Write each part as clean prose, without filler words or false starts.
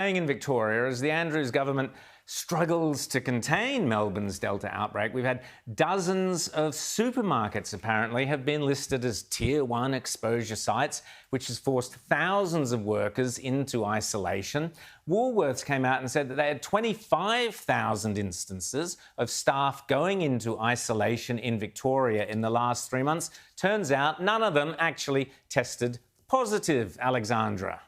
Staying in Victoria, as the Andrews government struggles to contain Melbourne's Delta outbreak, we've had dozens of supermarkets apparently have been listed as Tier 1 exposure sites, which has forced thousands of workers into isolation. Woolworths came out and said that they had 25,000 instances of staff going into isolation in Victoria in the last 3 months. Turns out none of them actually tested positive, Alexandra.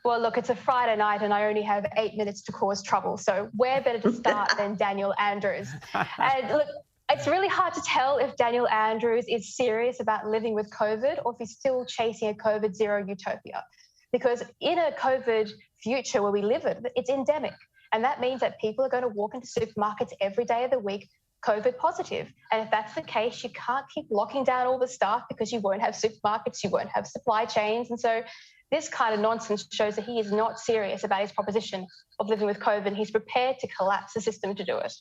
Well, look, it's a Friday night and I only have 8 minutes to cause trouble. So where better to start than Daniel Andrews? And look, it's really hard to tell if Daniel Andrews is serious about living with COVID or if he's still chasing a COVID zero utopia. Because in a COVID future where we live in, it's endemic. And that means that people are going to walk into supermarkets every day of the week COVID positive. And if that's the case, you can't keep locking down all the staff because you won't have supermarkets, you won't have supply chains. And so this kind of nonsense shows that he is not serious about his proposition of living with COVID. He's prepared to collapse the system to do it.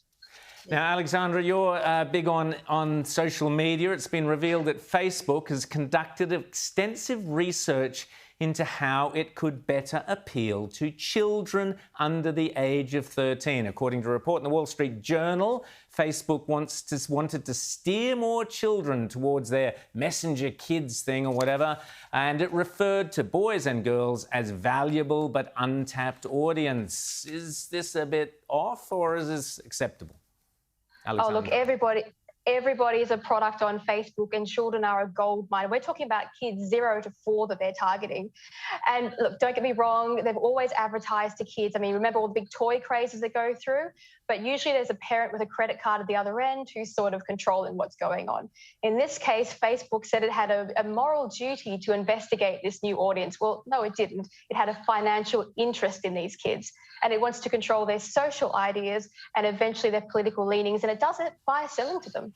Now, Alexandra, you're big on social media. It's been revealed that Facebook has conducted extensive research into how it could better appeal to children under the age of 13. According to a report in the Wall Street Journal, Facebook wanted to steer more children towards their Messenger Kids thing or whatever, and it referred to boys and girls as valuable but untapped audience. Is this a bit off or is this acceptable? Alexandra. Oh, look, everybody is a product on Facebook and children are a gold mine. We're talking about kids 0 to 4 that they're targeting. And look, don't get me wrong, they've always advertised to kids. I mean, remember all the big toy crazes that go through? But usually there's a parent with a credit card at the other end who's sort of controlling what's going on. In this case, Facebook said it had a moral duty to investigate this new audience. Well, no, it didn't. It had a financial interest in these kids. And it wants to control their social ideas and eventually their political leanings. And it does it by selling to them.